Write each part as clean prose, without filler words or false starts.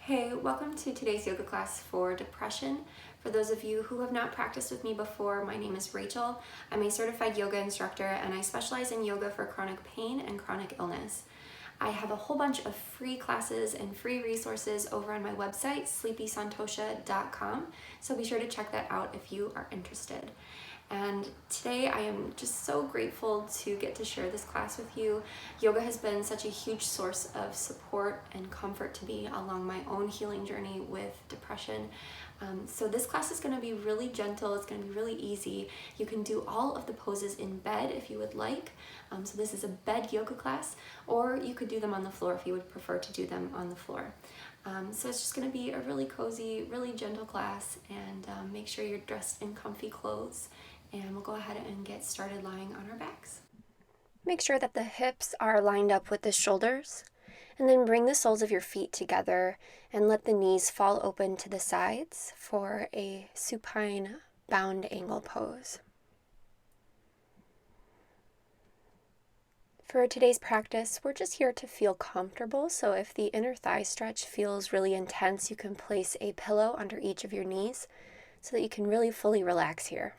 Hey, welcome to today's yoga class for depression. For those of you who have not practiced with me before, my name is Rachel. I'm a certified yoga instructor and I specialize in yoga for chronic pain and chronic illness. I have a whole bunch of free classes and free resources over on my website, sleepysantosha.com, so be sure to check that out if you are interested. And today I am just so grateful to get to share this class with you. Yoga has been such a huge source of support and comfort to me along my own healing journey with depression. So this class is going to be really gentle, it's going to be really easy. You can do all of the poses in bed if you would like. So this is a bed yoga class, or you could do them on the floor if you would prefer to do them on the floor. So it's just going to be a really cozy, really gentle class, and make sure you're dressed in comfy clothes. And we'll go ahead and get started lying on our backs. Make sure that the hips are lined up with the shoulders, and then bring the soles of your feet together and let the knees fall open to the sides for a supine bound angle pose. For today's practice, we're just here to feel comfortable, so if the inner thigh stretch feels really intense, you can place a pillow under each of your knees so that you can really fully relax here.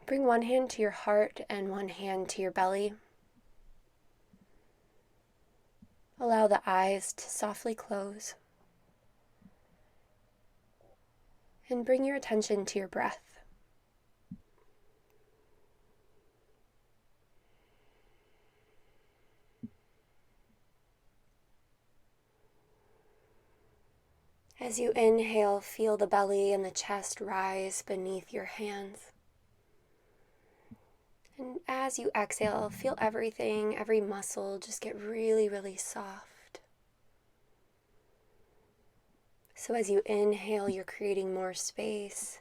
Bring one hand to your heart and one hand to your belly. Allow the eyes to softly close. And bring your attention to your breath. As you inhale, feel the belly and the chest rise beneath your hands. And as you exhale, feel everything, every muscle just get really, really soft. So as you inhale, you're creating more space.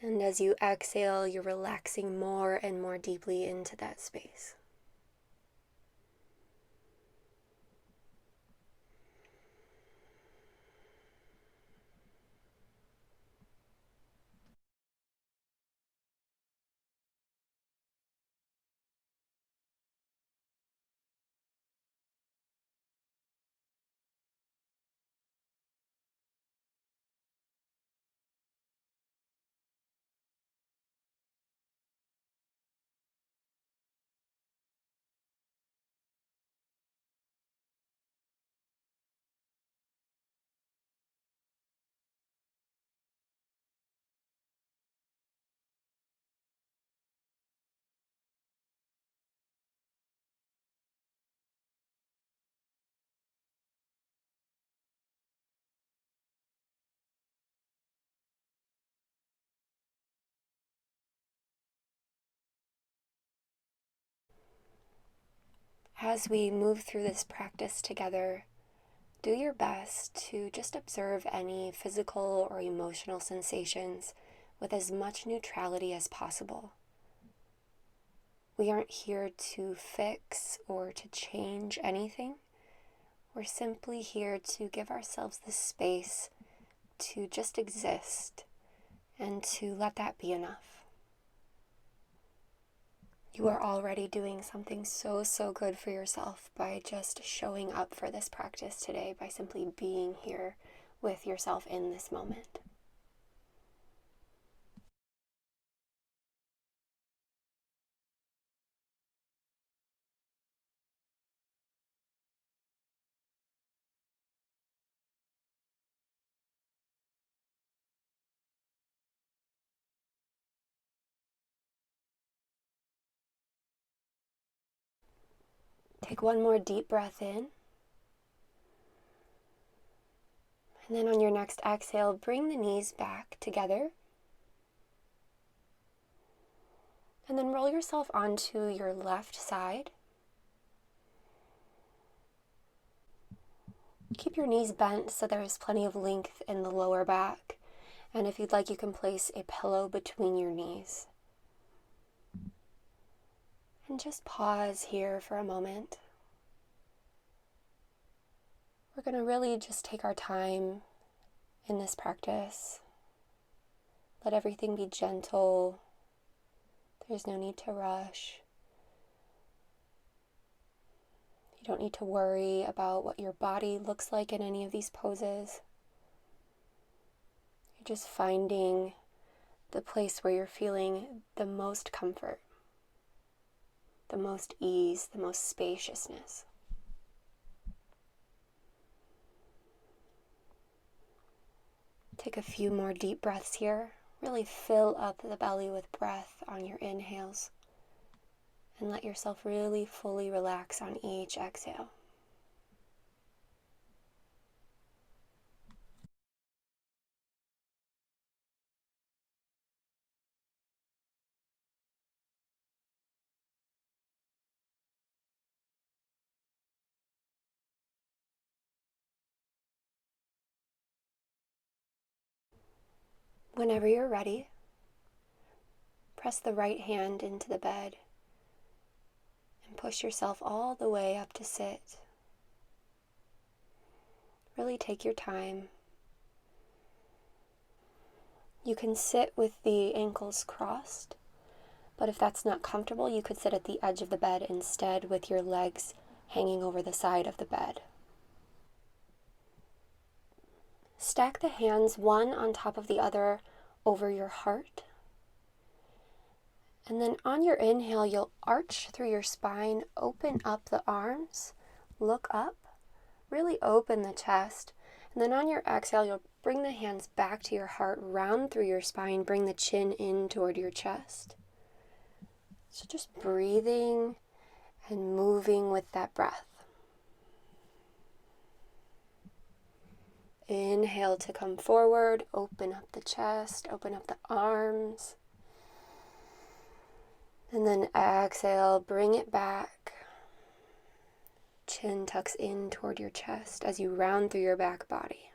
And as you exhale, you're relaxing more and more deeply into that space. As we move through this practice together, do your best to just observe any physical or emotional sensations with as much neutrality as possible. We aren't here to fix or to change anything. We're simply here to give ourselves the space to just exist and to let that be enough. You are already doing something so good for yourself by just showing up for this practice today, by simply being here with yourself in this moment. Take one more deep breath in. And then on your next exhale, bring the knees back together. And then roll yourself onto your left side. Keep your knees bent so there is plenty of length in the lower back. And if you'd like, you can place a pillow between your knees. And just pause here for a moment. We're going to really just take our time in this practice. Let everything be gentle. There's no need to rush. You don't need to worry about what your body looks like in any of these poses. You're just finding the place where you're feeling the most comfort, the most ease, the most spaciousness. Take a few more deep breaths here. Really fill up the belly with breath on your inhales. And let yourself really fully relax on each exhale. Whenever you're ready, press the right hand into the bed and push yourself all the way up to sit. Really take your time. You can sit with the ankles crossed, but if that's not comfortable, you could sit at the edge of the bed instead with your legs hanging over the side of the bed. Stack the hands one on top of the other over your heart. And then on your inhale, you'll arch through your spine, open up the arms, look up, really open the chest. And then on your exhale, you'll bring the hands back to your heart, round through your spine, bring the chin in toward your chest. So just breathing and moving with that breath. Inhale to come forward, open up the chest, open up the arms. And then exhale, bring it back. Chin tucks in toward your chest as you round through your back body.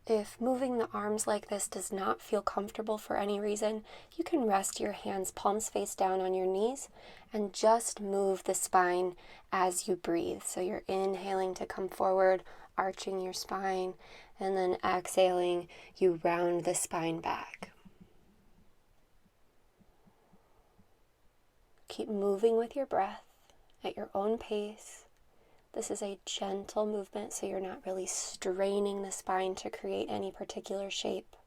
If moving the arms like this does not feel comfortable for any reason, you can rest your hands palms face down on your knees and just move the spine as you breathe. So you're inhaling to come forward, arching your spine, and then exhaling, you round the spine back. Keep moving with your breath at your own pace. This is a gentle movement, so you're not really straining the spine to create any particular shape.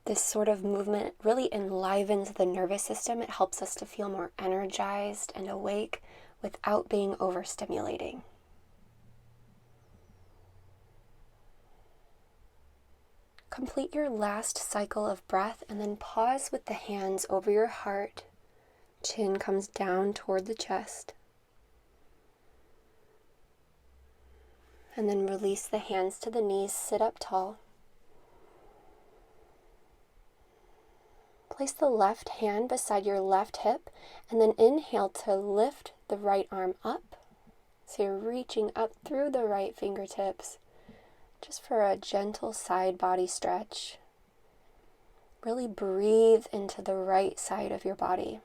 This sort of movement really enlivens the nervous system. It helps us to feel more energized and awake without being overstimulating. Complete your last cycle of breath and then pause with the hands over your heart. Chin comes down toward the chest. And then release the hands to the knees, sit up tall. Place the left hand beside your left hip and then inhale to lift the right arm up. So you're reaching up through the right fingertips. Just for a gentle side body stretch. Really breathe into the right side of your body.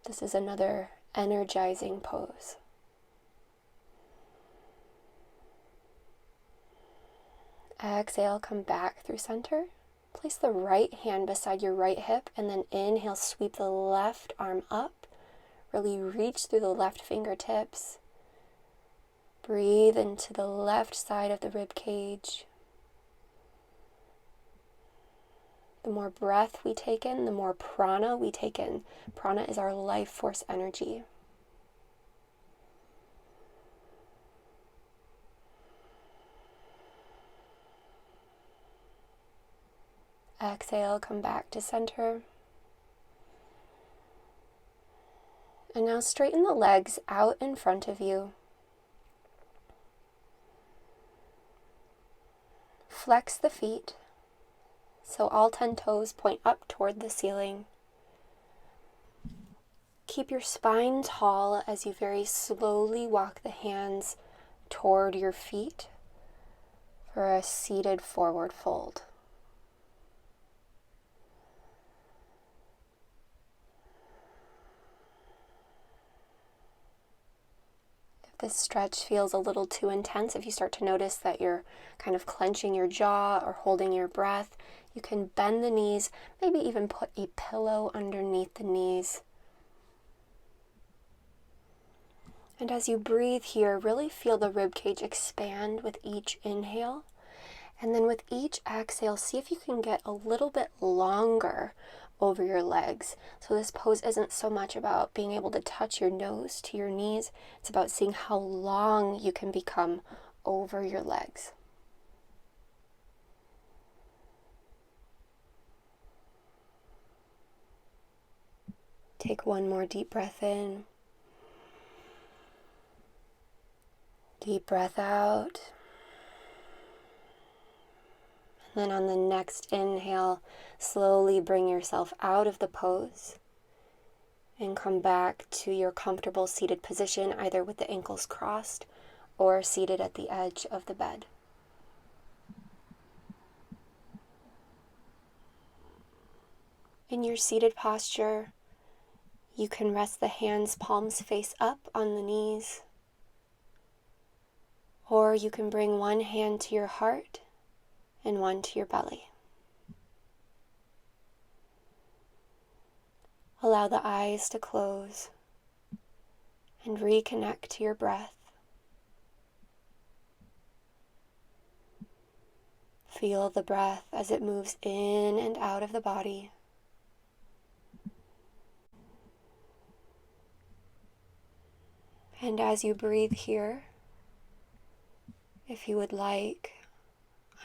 This is another energizing pose. Exhale, come back through center. Place the right hand beside your right hip and then inhale, sweep the left arm up. Really reach through the left fingertips. Breathe into the left side of the rib cage. The more breath we take in, the more prana we take in. Prana is our life force energy. Exhale, come back to center. And now straighten the legs out in front of you. Flex the feet, so all 10 toes point up toward the ceiling. Keep your spine tall as you very slowly walk the hands toward your feet for a seated forward fold. this stretch feels a little too intense, if you start to notice that you're kind of clenching your jaw or holding your breath, you can bend the knees, maybe even put a pillow underneath the knees. And as you breathe here, really feel the ribcage expand with each inhale. And then with each exhale, see if you can get a little bit longer over your legs. So this pose isn't so much about being able to touch your nose to your knees. It's about seeing how long you can become over your legs. Take one more deep breath in. Deep breath out. Then on the next inhale, slowly bring yourself out of the pose and come back to your comfortable seated position, either with the ankles crossed or seated at the edge of the bed. In your seated posture, you can rest the hands, palms face up on the knees, or you can bring one hand to your heart and one to your belly. Allow the eyes to close and reconnect to your breath. Feel the breath as it moves in and out of the body. And as you breathe here, if you would like,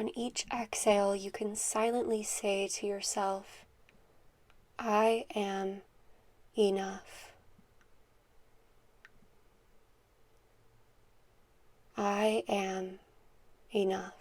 on each exhale, you can silently say to yourself, I am enough. I am enough.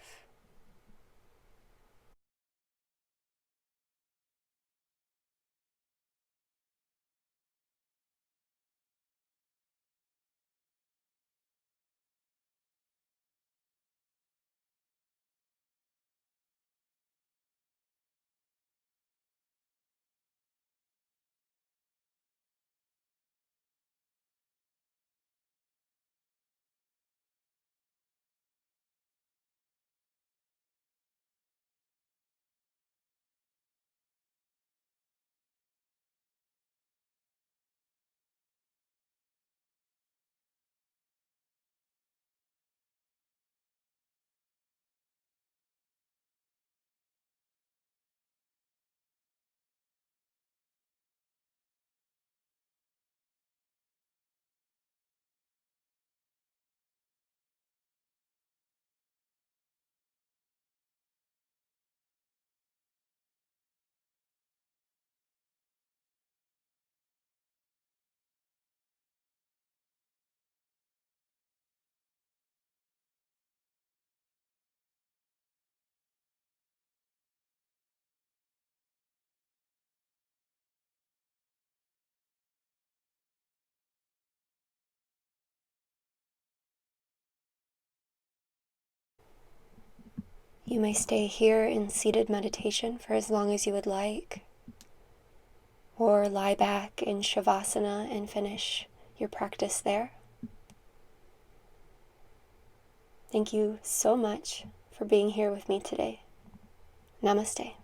You may stay here in seated meditation for as long as you would like, or lie back in Shavasana and finish your practice there. Thank you so much for being here with me today. Namaste.